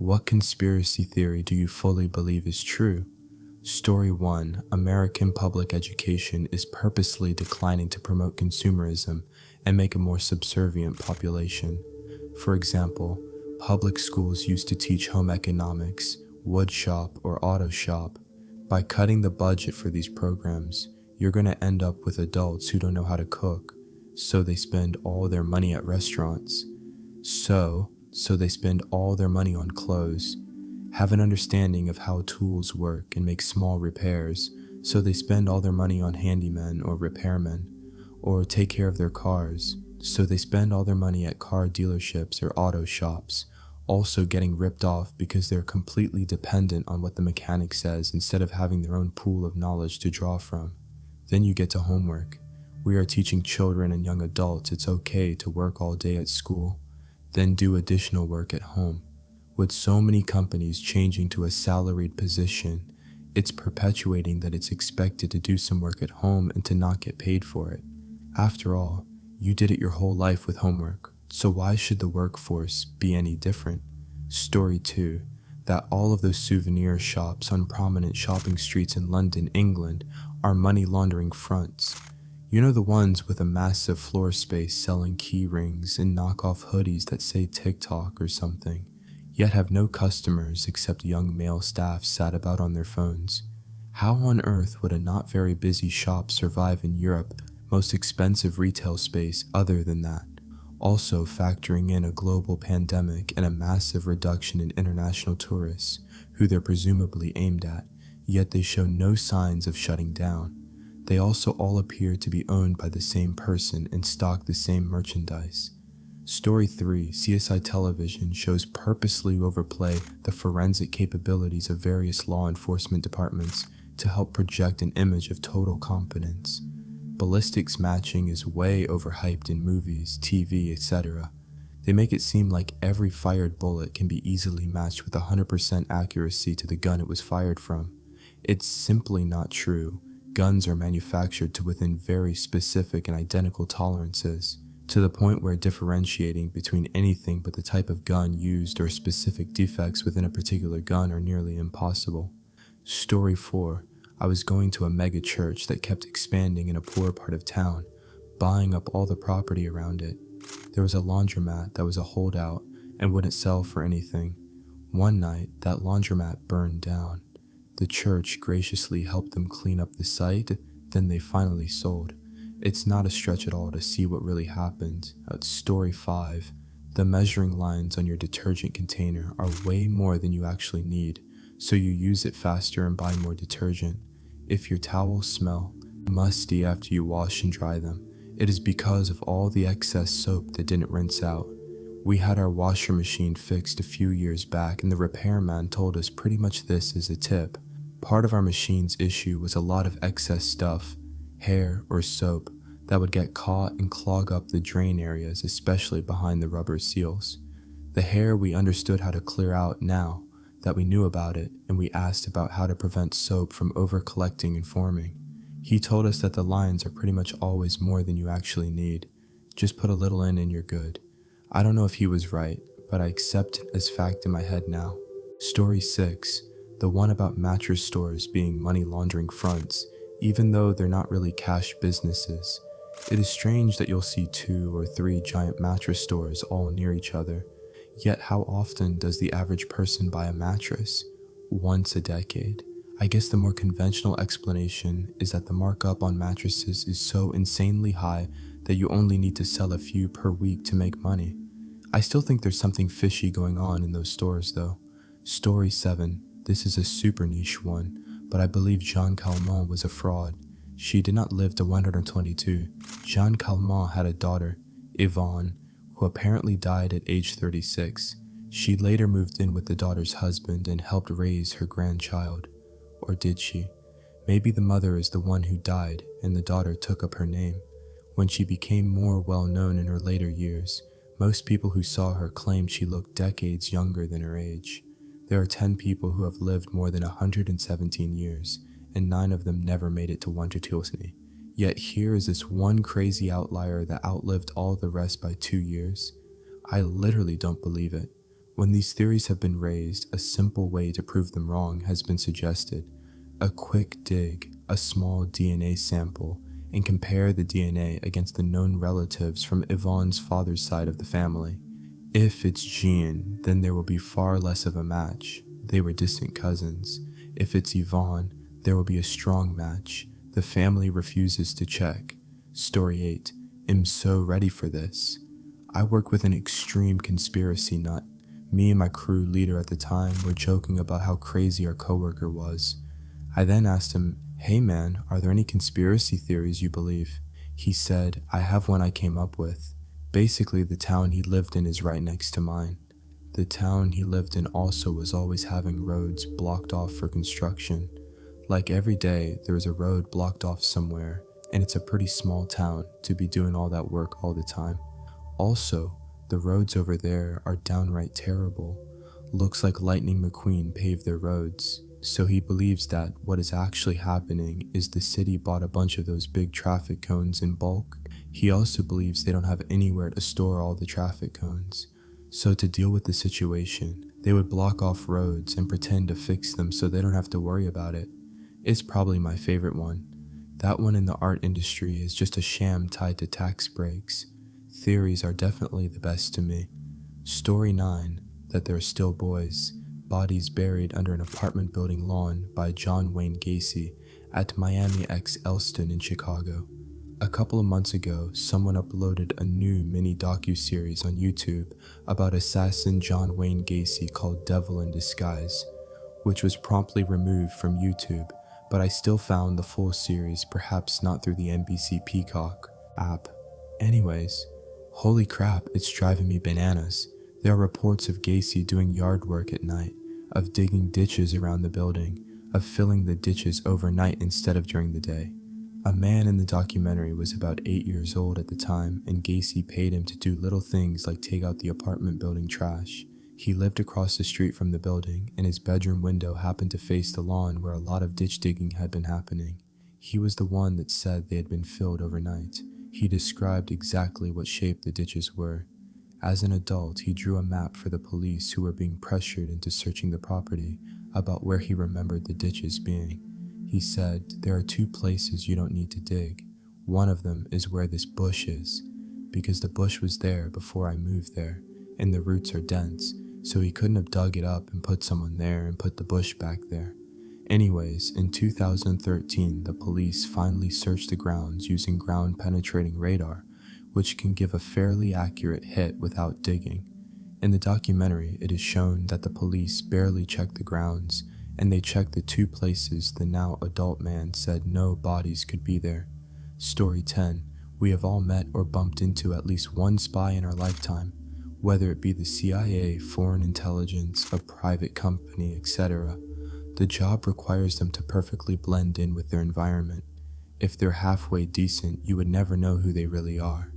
What conspiracy theory do you fully believe is true? Story 1. American public education is purposely declining to promote consumerism and make a more subservient population. For example, public schools used to teach home economics, wood shop, or auto shop. By cutting the budget for these programs, you're going to end up with adults who don't know how to cook, so they spend all their money at restaurants. So they spend all their money on clothes. Have an understanding of how tools work and make small repairs, so they spend all their money on handymen or repairmen. Or take care of their cars, so they spend all their money at car dealerships or auto shops, also getting ripped off because they're completely dependent on what the mechanic says instead of having their own pool of knowledge to draw from. Then you get to homework. We are teaching children and young adults it's okay to work all day at school, then do additional work at home. With so many companies changing to a salaried position, it's perpetuating that it's expected to do some work at home and to not get paid for it. After all, you did it your whole life with homework, so why should the workforce be any different? Story 2. That all of those souvenir shops on prominent shopping streets in London, England, are money laundering fronts. You know, the ones with a massive floor space selling key rings and knockoff hoodies that say TikTok or something, yet have no customers except young male staff sat about on their phones. How on earth would a not very busy shop survive in Europe's most expensive retail space other than that? Also factoring in a global pandemic and a massive reduction in international tourists, who they're presumably aimed at, yet they show no signs of shutting down. They also all appear to be owned by the same person and stock the same merchandise. Story 3. CSI Television shows purposely overplay the forensic capabilities of various law enforcement departments to help project an image of total competence. Ballistics matching is way overhyped in movies, TV, etc. They make it seem like every fired bullet can be easily matched with 100% accuracy to the gun it was fired from. It's simply not true. Guns are manufactured to within very specific and identical tolerances, to the point where differentiating between anything but the type of gun used or specific defects within a particular gun are nearly impossible. Story 4. I was going to a mega church that kept expanding in a poor part of town, buying up all the property around it. There was a laundromat that was a holdout and wouldn't sell for anything. One night, that laundromat burned down. The church graciously helped them clean up the site, then they finally sold. It's not a stretch at all to see what really happened. Story 5. The measuring lines on your detergent container are way more than you actually need, so you use it faster and buy more detergent. If your towels smell musty after you wash and dry them, it is because of all the excess soap that didn't rinse out. We had our washer machine fixed a few years back, and the repairman told us pretty much this as a tip. Part of our machine's issue was a lot of excess stuff, hair or soap, that would get caught and clog up the drain areas, especially behind the rubber seals. The hair we understood how to clear out now that we knew about it, and we asked about how to prevent soap from over-collecting and forming. He told us that the lines are pretty much always more than you actually need. Just put a little in and you're good. I don't know if he was right, but I accept it as fact in my head now. Story 6. The one about mattress stores being money laundering fronts, even though they're not really cash businesses. It is strange that you'll see 2 or 3 giant mattress stores all near each other. Yet how often does the average person buy a mattress? Once a decade. I guess the more conventional explanation is that the markup on mattresses is so insanely high that you only need to sell a few per week to make money. I still think there's something fishy going on in those stores though. Story 7. This is a super niche one, but I believe Jeanne Calment was a fraud. She did not live to 122. Jeanne Calment had a daughter, Yvonne, who apparently died at age 36. She later moved in with the daughter's husband and helped raise her grandchild. Or did she? Maybe the mother is the one who died and the daughter took up her name. When she became more well known in her later years, most people who saw her claimed she looked decades younger than her age. There are 10 people who have lived more than 117 years, and 9 of them never made it to 120. Yet here is this one crazy outlier that outlived all the rest by 2 years. I literally don't believe it. When these theories have been raised, a simple way to prove them wrong has been suggested. A quick dig, a small DNA sample, and compare the DNA against the known relatives from Yvonne's father's side of the family. If it's Jeanne, then there will be far less of a match. They were distant cousins. If it's Yvonne, there will be a strong match. The family refuses to check. Story 8. I'm so ready for this. I work with an extreme conspiracy nut. Me and my crew leader at the time were joking about how crazy our coworker was. I then asked him, "Hey man, are there any conspiracy theories you believe?" He said, "I have one I came up with. Basically, the town he lived in is right next to mine." The town he lived in also was always having roads blocked off for construction. Like every day, there was a road blocked off somewhere, and it's a pretty small town to be doing all that work all the time. Also, the roads over there are downright terrible. Looks like Lightning McQueen paved their roads. So he believes that what is actually happening is the city bought a bunch of those big traffic cones in bulk. He also believes they don't have anywhere to store all the traffic cones. So to deal with the situation, they would block off roads and pretend to fix them so they don't have to worry about it. It's probably my favorite one. That one in the art industry is just a sham tied to tax breaks. Theories are definitely the best to me. Story 9, that there are still boys. Bodies buried under an apartment building lawn by John Wayne Gacy at Miami X Elston in Chicago. A couple of months ago, someone uploaded a new mini docu-series on YouTube about assassin John Wayne Gacy called Devil in Disguise, which was promptly removed from YouTube, but I still found the full series, perhaps not through the NBC Peacock app. Anyways, holy crap, it's driving me bananas. There are reports of Gacy doing yard work at night, of digging ditches around the building, of filling the ditches overnight instead of during the day. A man in the documentary was about 8 years old at the time, and Gacy paid him to do little things like take out the apartment building trash. He lived across the street from the building, and his bedroom window happened to face the lawn where a lot of ditch digging had been happening. He was the one that said they had been filled overnight. He described exactly what shape the ditches were. As an adult, he drew a map for the police who were being pressured into searching the property about where he remembered the ditches being. He said, "There are 2 places you don't need to dig. One of them is where this bush is, because the bush was there before I moved there, and the roots are dense, so he couldn't have dug it up and put someone there and put the bush back there." Anyways, in 2013, the police finally searched the grounds using ground-penetrating radar, which can give a fairly accurate hit without digging. In the documentary, it is shown that the police barely checked the grounds, and they checked the 2 places the now adult man said no bodies could be there. Story 10. We have all met or bumped into at least one spy in our lifetime, whether it be the CIA, foreign intelligence, a private company, etc. The job requires them to perfectly blend in with their environment. If they're halfway decent, you would never know who they really are.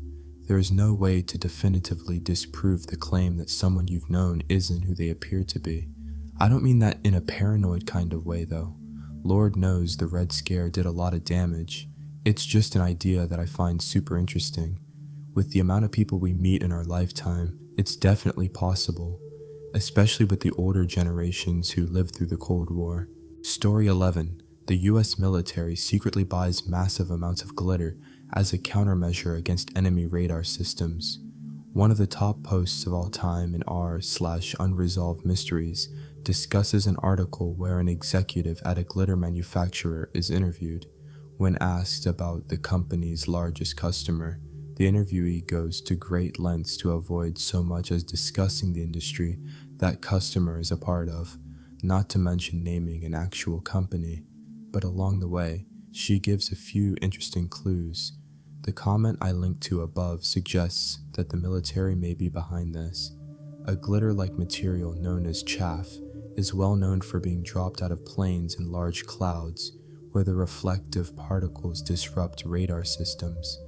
There is no way to definitively disprove the claim that someone you've known isn't who they appear to be. I don't mean that in a paranoid kind of way though. Lord knows the Red Scare did a lot of damage. It's just an idea that I find super interesting. With the amount of people we meet in our lifetime, it's definitely possible, especially with the older generations who lived through the Cold War. Story 11. The US military secretly buys massive amounts of glitter as a countermeasure against enemy radar systems. One of the top posts of all time in r/unresolved mysteries discusses an article where an executive at a glitter manufacturer is interviewed. When asked about the company's largest customer, the interviewee goes to great lengths to avoid so much as discussing the industry that customer is a part of, not to mention naming an actual company. But along the way, she gives a few interesting clues. The comment I linked to above suggests that the military may be behind this. A glitter-like material known as chaff is well known for being dropped out of planes in large clouds, where the reflective particles disrupt radar systems.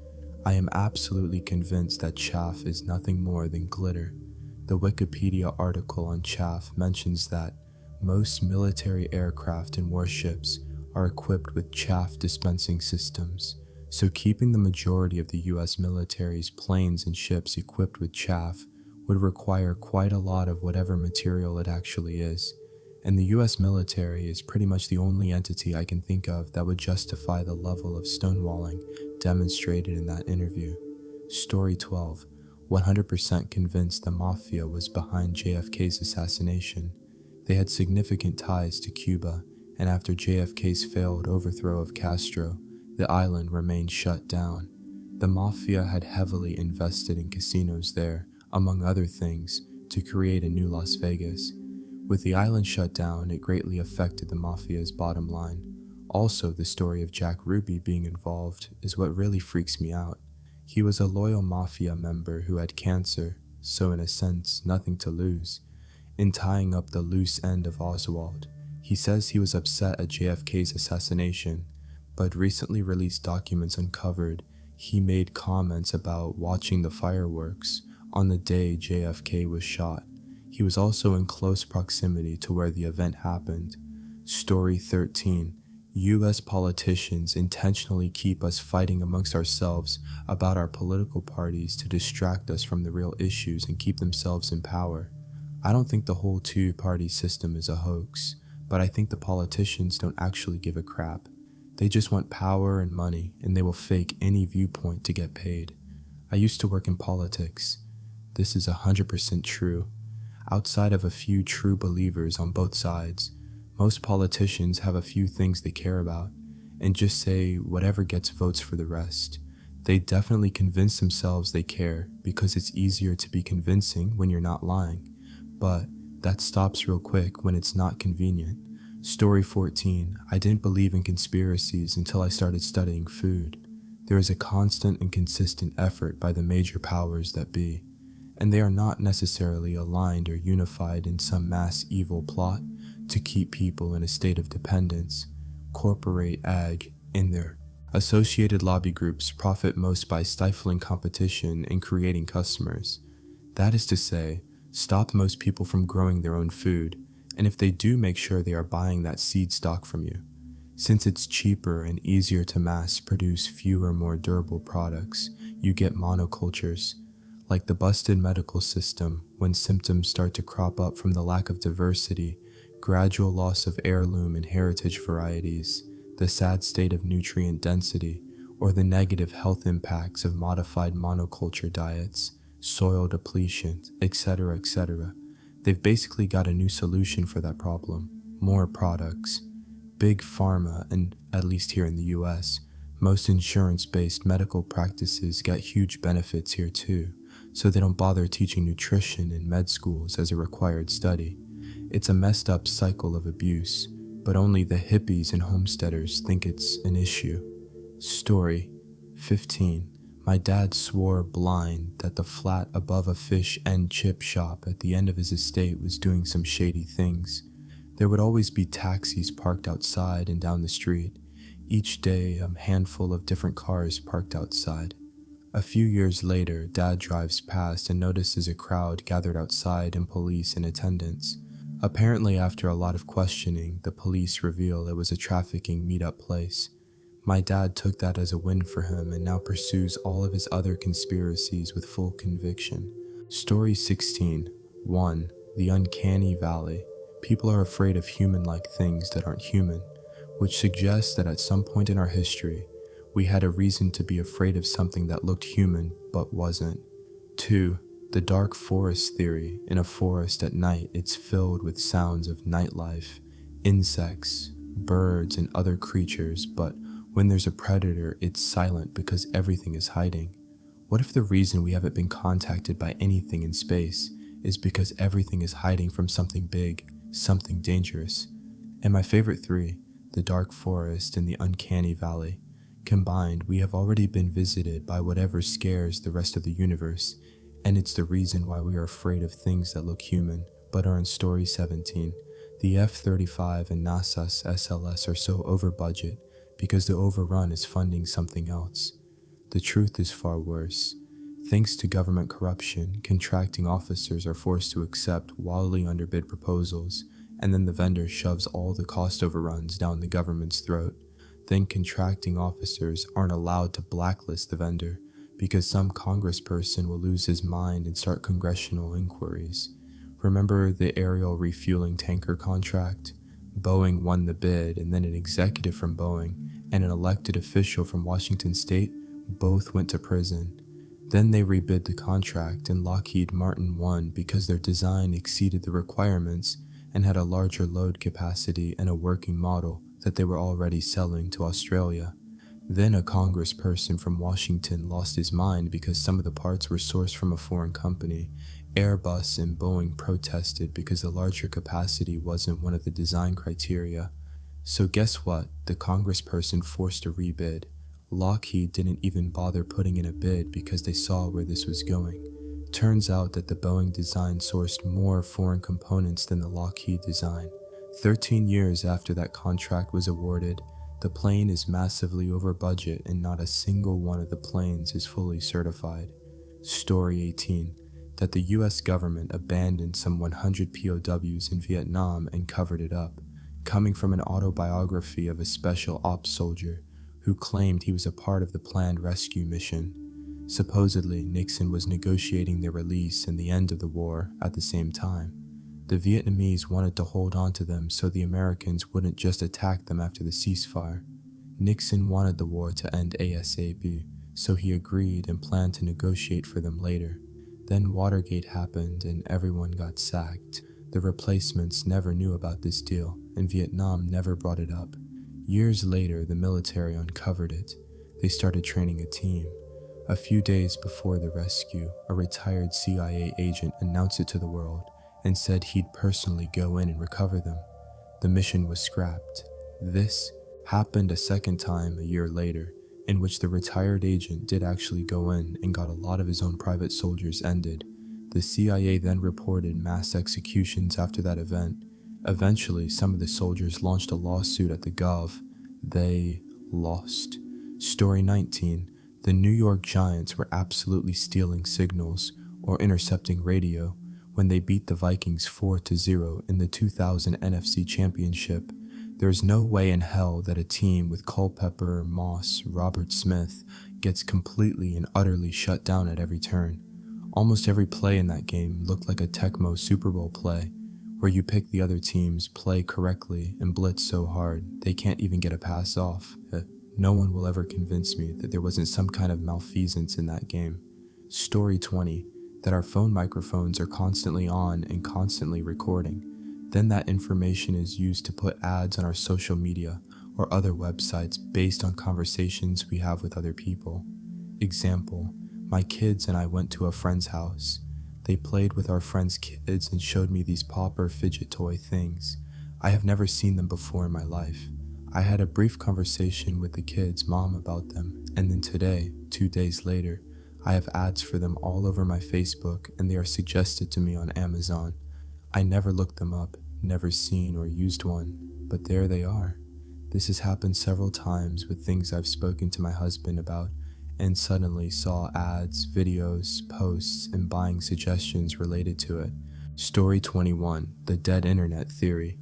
I am absolutely convinced that chaff is nothing more than glitter. The Wikipedia article on chaff mentions that most military aircraft and warships are equipped with chaff dispensing systems, so keeping the majority of the US military's planes and ships equipped with chaff would require quite a lot of whatever material it actually is, and the US military is pretty much the only entity I can think of that would justify the level of stonewalling demonstrated in that interview. Story 12, 100% convinced the Mafia was behind JFK's assassination. They had significant ties to Cuba, and after JFK's failed overthrow of Castro, the island remained shut down. The Mafia had heavily invested in casinos there, among other things, to create a new Las Vegas. With the island shut down, it greatly affected the Mafia's bottom line. Also, the story of Jack Ruby being involved is what really freaks me out. He was a loyal Mafia member who had cancer, so in a sense, nothing to lose. In tying up the loose end of Oswald, he says he was upset at JFK's assassination, but recently released documents uncovered he made comments about watching the fireworks on the day JFK was shot. He was also in close proximity to where the event happened. Story 13. US politicians intentionally keep us fighting amongst ourselves about our political parties to distract us from the real issues and keep themselves in power. I don't think the whole two-party system is a hoax, but I think the politicians don't actually give a crap. They just want power and money, and they will fake any viewpoint to get paid. I used to work in politics. This is 100% true. Outside of a few true believers on both sides, most politicians have a few things they care about, and just say whatever gets votes for the rest. They definitely convince themselves they care because it's easier to be convincing when you're not lying, but that stops real quick when it's not convenient. Story 14. I didn't believe in conspiracies until I started studying food. There is a constant and consistent effort by the major powers that be, and they are not necessarily aligned or unified in some mass evil plot to keep people in a state of dependence. Corporate ag in there. Associated lobby groups profit most by stifling competition and creating customers. That is to say, stop most people from growing their own food, and if they do, make sure they are buying that seed stock from you. Since it's cheaper and easier to mass produce fewer, more durable products, you get monocultures. Like the busted medical system, when symptoms start to crop up from the lack of diversity, gradual loss of heirloom and heritage varieties, the sad state of nutrient density, or the negative health impacts of modified monoculture diets, soil depletion, etc., etc. They've basically got a new solution for that problem: more products. Big Pharma, and at least here in the US, most insurance-based medical practices get huge benefits here too, so they don't bother teaching nutrition in med schools as a required study. It's a messed up cycle of abuse, but only the hippies and homesteaders think it's an issue. Story 15. My dad swore blind that the flat above a fish and chip shop at the end of his estate was doing some shady things. There would always be taxis parked outside and down the street. Each day, a handful of different cars parked outside. A few years later, Dad drives past and notices a crowd gathered outside and police in attendance. Apparently, after a lot of questioning, the police reveal it was a trafficking meetup place. My dad took that as a win for him and now pursues all of his other conspiracies with full conviction. Story 16. 1. The Uncanny Valley. People are afraid of human-like things that aren't human, which suggests that at some point in our history, we had a reason to be afraid of something that looked human but wasn't. 2. The dark forest theory. In a forest at night, it's filled with sounds of nightlife, insects, birds, and other creatures, but when there's a predator, it's silent because everything is hiding. What if the reason we haven't been contacted by anything in space is because everything is hiding from something big, something dangerous? And my favorite 3, the dark forest and the uncanny valley. Combined, we have already been visited by whatever scares the rest of the universe, and it's the reason why we are afraid of things that look human, but are in Story 17. The F-35 and NASA's SLS are so over budget because the overrun is funding something else. The truth is far worse. Thanks to government corruption, contracting officers are forced to accept wildly underbid proposals, and then the vendor shoves all the cost overruns down the government's throat. Then contracting officers aren't allowed to blacklist the vendor because some congressperson will lose his mind and start congressional inquiries. Remember the aerial refueling tanker contract? Boeing won the bid, and then an executive from Boeing and an elected official from Washington State both went to prison. Then they rebid the contract, and Lockheed Martin won because their design exceeded the requirements and had a larger load capacity and a working model that they were already selling to Australia. Then a congressperson from Washington lost his mind because some of the parts were sourced from a foreign company. Airbus and Boeing protested because the larger capacity wasn't one of the design criteria. So guess what? The congressperson forced a rebid. Lockheed didn't even bother putting in a bid because they saw where this was going. Turns out that the Boeing design sourced more foreign components than the Lockheed design. 13 years after that contract was awarded, the plane is massively over budget and not a single one of the planes is fully certified. Story 18. That the US government abandoned some 100 POWs in Vietnam and covered it up, coming from an autobiography of a special ops soldier who claimed he was a part of the planned rescue mission. Supposedly, Nixon was negotiating their release and the end of the war at the same time. The Vietnamese wanted to hold on to them so the Americans wouldn't just attack them after the ceasefire. Nixon wanted the war to end ASAP, so he agreed and planned to negotiate for them later. Then Watergate happened and everyone got sacked. The replacements never knew about this deal, and Vietnam never brought it up. Years later, the military uncovered it. They started training a team. A few days before the rescue, a retired CIA agent announced it to the world and said he'd personally go in and recover them. The mission was scrapped. This happened a second time a year later, in which the retired agent did actually go in and got a lot of his own private soldiers ended. The CIA then reported mass executions after that event. Eventually, some of the soldiers launched a lawsuit at the Gov. They lost. Story 19. The New York Giants were absolutely stealing signals or intercepting radio when they beat the Vikings 4-0 in the 2000 NFC Championship. There's no way in hell that a team with Culpepper, Moss, Robert Smith gets completely and utterly shut down at every turn. Almost every play in that game looked like a Tecmo Super Bowl play, where you pick the other team's play correctly and blitz so hard they can't even get a pass off. No one will ever convince me that there wasn't some kind of malfeasance in that game. Story 20. That our phone microphones are constantly on and constantly recording. Then that information is used to put ads on our social media or other websites based on conversations we have with other people. Example, my kids and I went to a friend's house. They played with our friend's kids and showed me these popper fidget toy things. I have never seen them before in my life. I had a brief conversation with the kids' mom about them, and then today, 2 days later, I have ads for them all over my Facebook and they are suggested to me on Amazon. I never looked them up, never seen or used one, but there they are. This has happened several times with things I've spoken to my husband about and suddenly saw ads, videos, posts, and buying suggestions related to it. Story 21. The dead internet theory.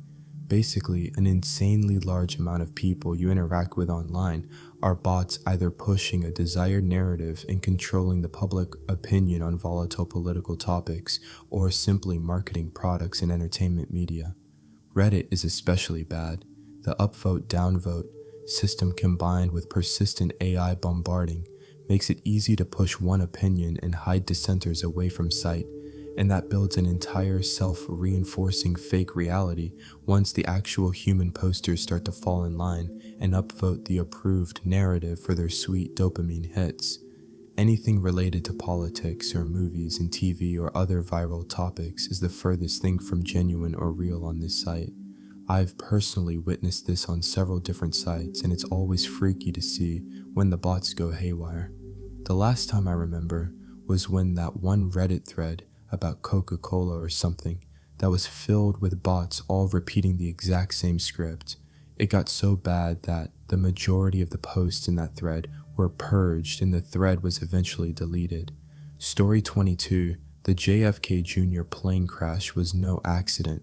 Basically, an insanely large amount of people you interact with online are bots either pushing a desired narrative and controlling the public opinion on volatile political topics, or simply marketing products and entertainment media. Reddit is especially bad. The upvote downvote system combined with persistent AI bombarding makes it easy to push one opinion and hide dissenters away from sight, and that builds an entire self-reinforcing fake reality once the actual human posters start to fall in line and upvote the approved narrative for their sweet dopamine hits. Anything related to politics or movies and TV or other viral topics is the furthest thing from genuine or real on this site. I've personally witnessed this on several different sites, and it's always freaky to see when the bots go haywire. The last time I remember was when that one Reddit thread about Coca-Cola or something that was filled with bots all repeating the exact same script. It got so bad that the majority of the posts in that thread were purged and the thread was eventually deleted. Story 22. The JFK Jr. plane crash was no accident.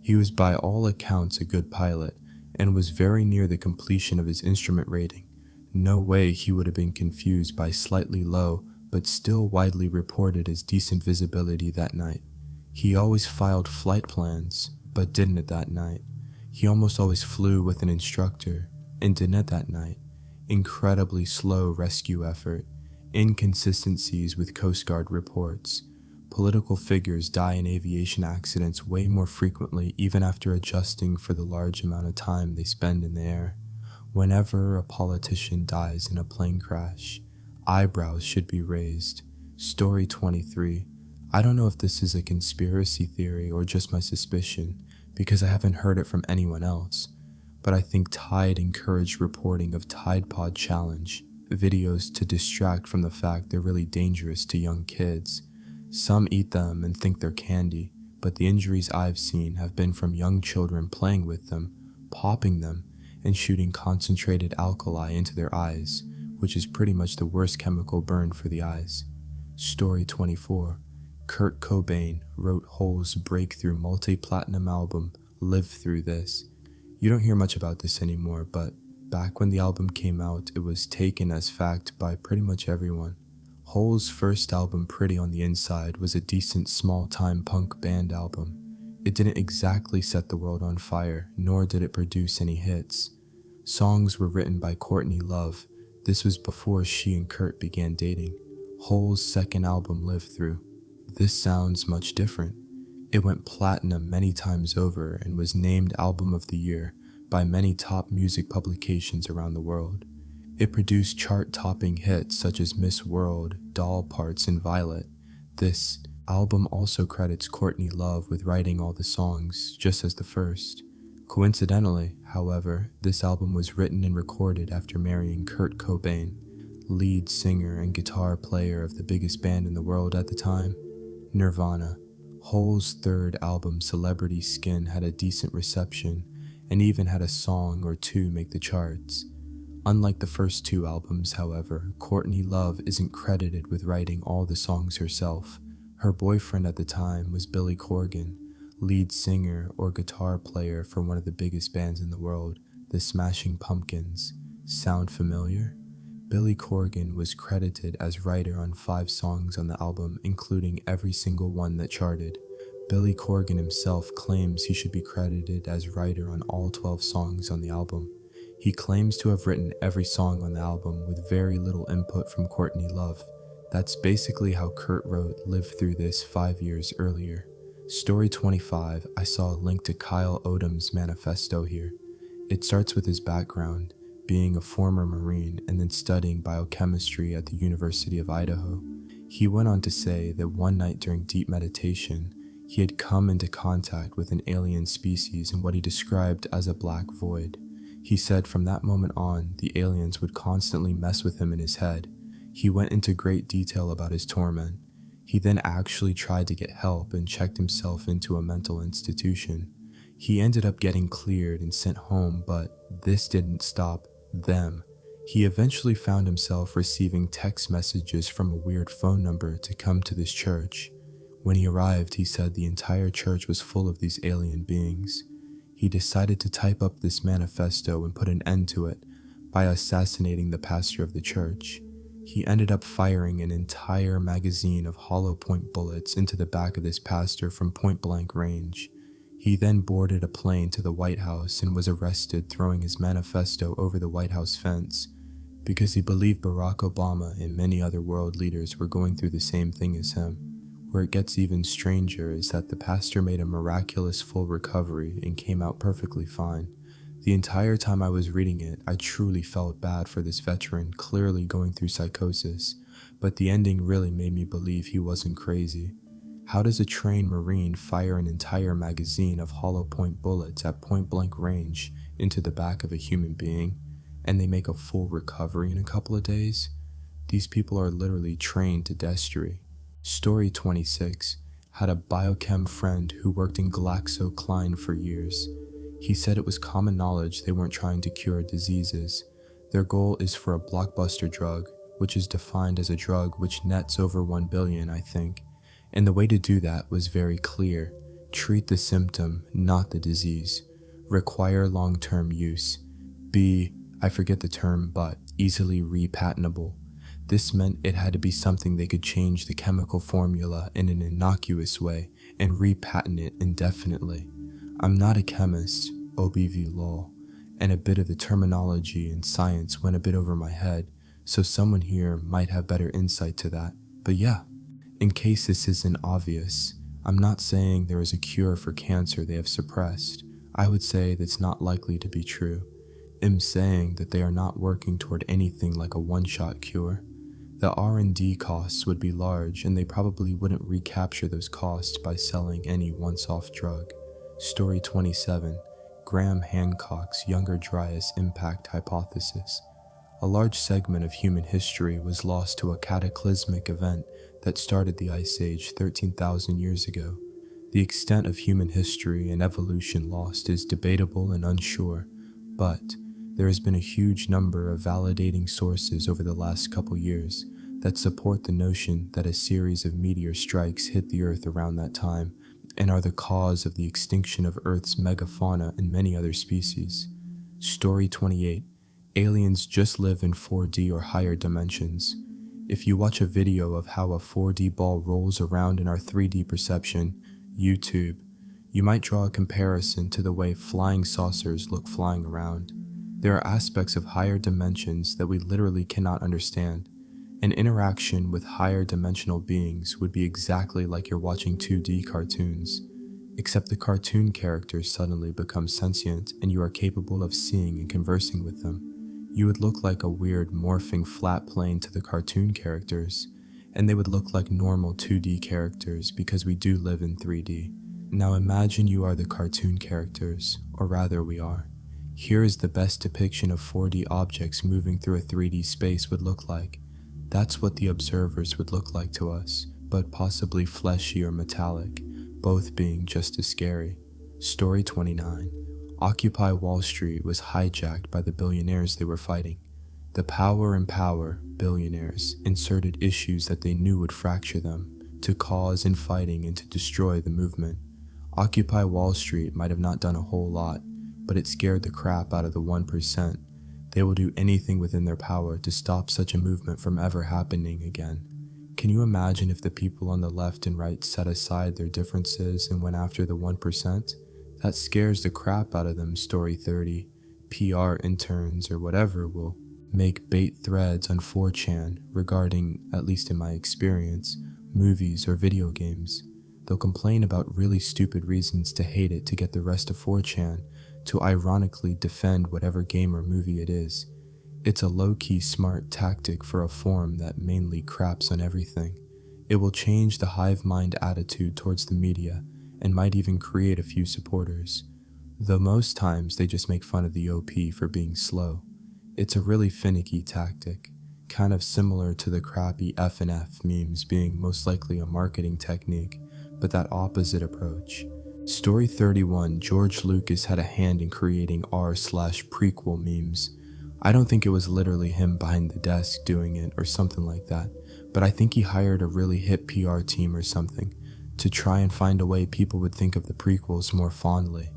He was by all accounts a good pilot and was very near the completion of his instrument rating. No way he would have been confused by slightly low but still widely reported as decent visibility that night. He always filed flight plans, but didn't it that night. He almost always flew with an instructor, and didn't it that night. Incredibly slow rescue effort, inconsistencies with Coast Guard reports. Political figures die in aviation accidents way more frequently even after adjusting for the large amount of time they spend in the air. Whenever a politician dies in a plane crash, eyebrows should be raised. Story 23. I don't know if this is a conspiracy theory or just my suspicion, because I haven't heard it from anyone else, but I think Tide encouraged reporting of Tide Pod Challenge videos to distract from the fact they're really dangerous to young kids. Some eat them and think they're candy, but the injuries I've seen have been from young children playing with them, popping them, and shooting concentrated alkali into their eyes, which is pretty much the worst chemical burn for the eyes. Story 24. Kurt Cobain wrote Hole's breakthrough multi-platinum album, Live Through This. You don't hear much about this anymore, but back when the album came out, it was taken as fact by pretty much everyone. Hole's first album, Pretty on the Inside, was a decent small-time punk band album. It didn't exactly set the world on fire, nor did it produce any hits. Songs were written by Courtney Love. This was before she and Kurt began dating. Hole's second album, Live Through. This sounds much different. It went platinum many times over and was named Album of the Year by many top music publications around the world. It produced chart-topping hits such as Miss World, Doll Parts, and Violet. This album also credits Courtney Love with writing all the songs, just as the first. Coincidentally, however, this album was written and recorded after marrying Kurt Cobain, lead singer and guitar player of the biggest band in the world at the time, Nirvana. Hole's third album, Celebrity Skin, had a decent reception and even had a song or two make the charts. Unlike the first two albums, however, Courtney Love isn't credited with writing all the songs herself. Her boyfriend at the time was Billy Corgan, lead singer or guitar player for one of the biggest bands in the world, the Smashing Pumpkins. Sound familiar? Billy Corgan was credited as writer on 5 songs on the album, including every single one that charted. Billy Corgan himself claims he should be credited as writer on all 12 songs on the album. He claims to have written every song on the album with very little input from Courtney Love. That's basically how Kurt wrote Live Through This 5 years earlier. Story 25, I saw a link to Kyle Odom's manifesto here. It starts with his background, being a former Marine and then studying biochemistry at the University of Idaho. He went on to say that one night during deep meditation, he had come into contact with an alien species in what he described as a black void. He said from that moment on, the aliens would constantly mess with him in his head. He went into great detail about his torment. He then actually tried to get help and checked himself into a mental institution. He ended up getting cleared and sent home, but this didn't stop them. He eventually found himself receiving text messages from a weird phone number to come to this church. When he arrived, he said the entire church was full of these alien beings. He decided to type up this manifesto and put an end to it by assassinating the pastor of the church. He ended up firing an entire magazine of hollow point bullets into the back of this pastor from point-blank range. He then boarded a plane to the White House and was arrested throwing his manifesto over the White House fence because he believed Barack Obama and many other world leaders were going through the same thing as him. Where it gets even stranger is that the pastor made a miraculous full recovery and came out perfectly fine. The entire time I was reading it, I truly felt bad for this veteran clearly going through psychosis, but the ending really made me believe he wasn't crazy. How does a trained Marine fire an entire magazine of hollow point bullets at point-blank range into the back of a human being, and they make a full recovery in a couple of days? These people are literally trained to destry. Story 26. Had a biochem friend who worked in GlaxoSmithKline for years. He said it was common knowledge they weren't trying to cure diseases. Their goal is for a blockbuster drug, which is defined as a drug which nets over 1 billion, I think. And the way to do that was very clear. Treat the symptom, not the disease. Require long-term use. Be, I forget the term, but easily repatentable. This meant it had to be something they could change the chemical formula in an innocuous way and repatent it indefinitely. I'm not a chemist, OBV lol, and a bit of the terminology and science went a bit over my head, so someone here might have better insight to that. But yeah, in case this isn't obvious, I'm not saying there is a cure for cancer they have suppressed. I would say that's not likely to be true. I'm saying that they are not working toward anything like a one-shot cure. The R&D costs would be large, and they probably wouldn't recapture those costs by selling any once-off drug. Story 27, Graham Hancock's younger Dryas impact hypothesis. A large segment of human history was lost to a cataclysmic event that started the Ice Age 13,000 years ago. The extent of human history and evolution lost is debatable and unsure, but there has been a huge number of validating sources over the last couple years that support the notion that a series of meteor strikes hit the Earth around that time and are the cause of the extinction of Earth's megafauna and many other species. Story 28. Aliens just live in 4D or higher dimensions. If you watch a video of how a 4D ball rolls around in our 3D perception, YouTube, you might draw a comparison to the way flying saucers look flying around. There are aspects of higher dimensions that we literally cannot understand. An interaction with higher dimensional beings would be exactly like you're watching 2D cartoons, except the cartoon characters suddenly become sentient and you are capable of seeing and conversing with them. You would look like a weird morphing flat plane to the cartoon characters, and they would look like normal 2D characters because we do live in 3D. Now imagine you are the cartoon characters, or rather we are. Here is the best depiction of 4D objects moving through a 3D space would look like. That's what the observers would look like to us, but possibly fleshy or metallic, both being just as scary. Story 29. Occupy Wall Street was hijacked by the billionaires they were fighting. The power and power, billionaires, inserted issues that they knew would fracture them, to cause infighting and to destroy the movement. Occupy Wall Street might have not done a whole lot, but it scared the crap out of the 1%. They will do anything within their power to stop such a movement from ever happening again. Can you imagine if the people on the left and right set aside their differences and went after the 1%? That scares the crap out of them. Story 30. PR interns or whatever will make bait threads on 4chan regarding, at least in my experience, movies or video games. They'll complain about really stupid reasons to hate it to get the rest of 4chan to ironically defend whatever game or movie it is. It's a low-key smart tactic for a forum that mainly craps on everything. It will change the hive mind attitude towards the media and might even create a few supporters, though most times they just make fun of the OP for being slow. It's a really finicky tactic, kind of similar to the crappy F&F memes being most likely a marketing technique, but that opposite approach. Story 31, George Lucas had a hand in creating r/prequel memes. I don't think it was literally him behind the desk doing it or something like that, but I think he hired a really hip PR team or something to try and find a way people would think of the prequels more fondly.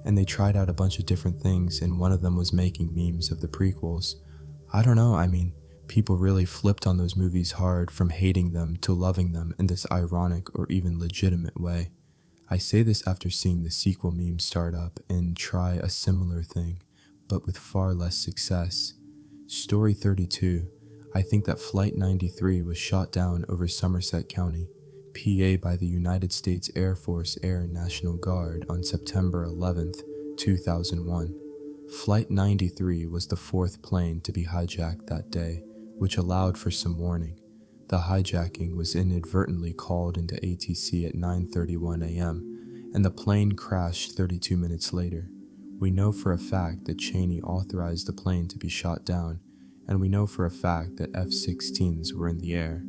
And they tried out a bunch of different things, and one of them was making memes of the prequels. I don't know, I mean, people really flipped on those movies hard from hating them to loving them in this ironic or even legitimate way. I say this after seeing the sequel meme start up and try a similar thing, but with far less success. Story 32. I think that Flight 93 was shot down over Somerset County, PA by the United States Air Force Air National Guard on September 11th, 2001. Flight 93 was the fourth plane to be hijacked that day, which allowed for some warning. The hijacking was inadvertently called into ATC at 9:31 a.m., and the plane crashed 32 minutes later. We know for a fact that Cheney authorized the plane to be shot down, and we know for a fact that F-16s were in the air.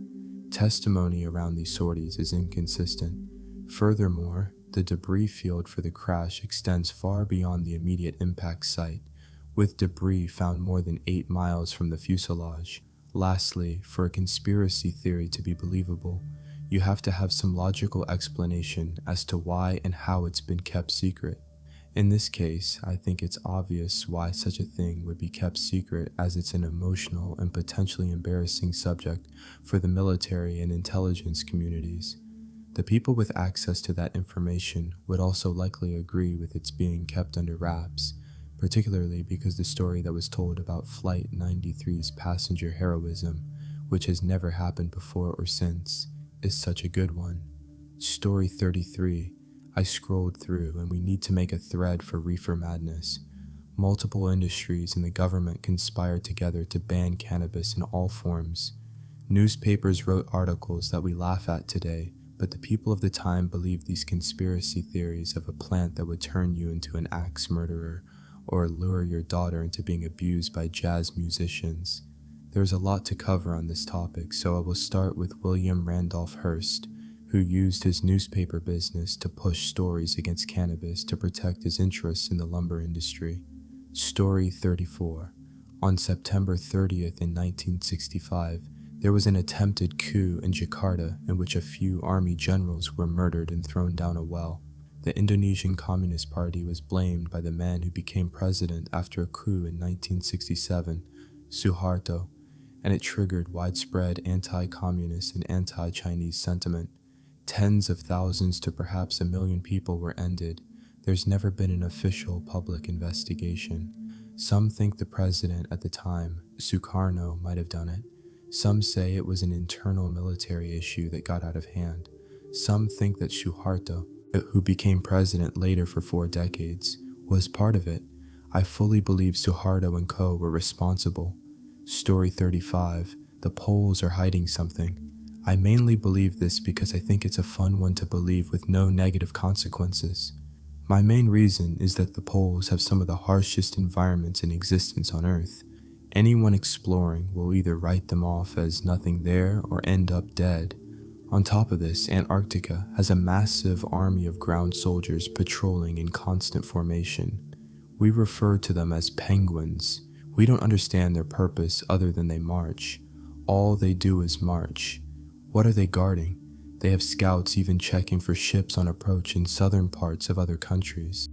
Testimony around these sorties is inconsistent. Furthermore, the debris field for the crash extends far beyond the immediate impact site, with debris found more than 8 miles from the fuselage. Lastly, for a conspiracy theory to be believable, you have to have some logical explanation as to why and how it's been kept secret. In this case, I think it's obvious why such a thing would be kept secret, as it's an emotional and potentially embarrassing subject for the military and intelligence communities. The people with access to that information would also likely agree with its being kept under wraps, particularly because the story that was told about Flight 93's passenger heroism, which has never happened before or since, is such a good one. Story 33. I scrolled through, and we need to make a thread for Reefer Madness. Multiple industries and the government conspired together to ban cannabis in all forms. Newspapers wrote articles that we laugh at today, but the people of the time believed these conspiracy theories of a plant that would turn you into an axe murderer or lure your daughter into being abused by jazz musicians. There's a lot to cover on this topic, so I will start with William Randolph Hearst, who used his newspaper business to push stories against cannabis to protect his interests in the lumber industry. Story 34. On September 30th in 1965, there was an attempted coup in Jakarta in which a few army generals were murdered and thrown down a well. The Indonesian Communist Party was blamed by the man who became president after a coup in 1967, Suharto, and it triggered widespread anti-communist and anti-Chinese sentiment. Tens of thousands to perhaps 1 million people were ended. There's never been an official public investigation. Some think the president at the time, Sukarno, might have done it. Some say it was an internal military issue that got out of hand. Some think that Suharto, who became president later for 4 decades, was part of it. I fully believe Suharto and co. were responsible. Story 35. The Poles are hiding something. I mainly believe this because I think it's a fun one to believe with no negative consequences. My main reason is that the Poles have some of the harshest environments in existence on Earth. Anyone exploring will either write them off as nothing there or end up dead. On top of this, Antarctica has a massive army of ground soldiers patrolling in constant formation. We refer to them as penguins. We don't understand their purpose other than they march. All they do is march. What are they guarding? They have scouts even checking for ships on approach in southern parts of other countries.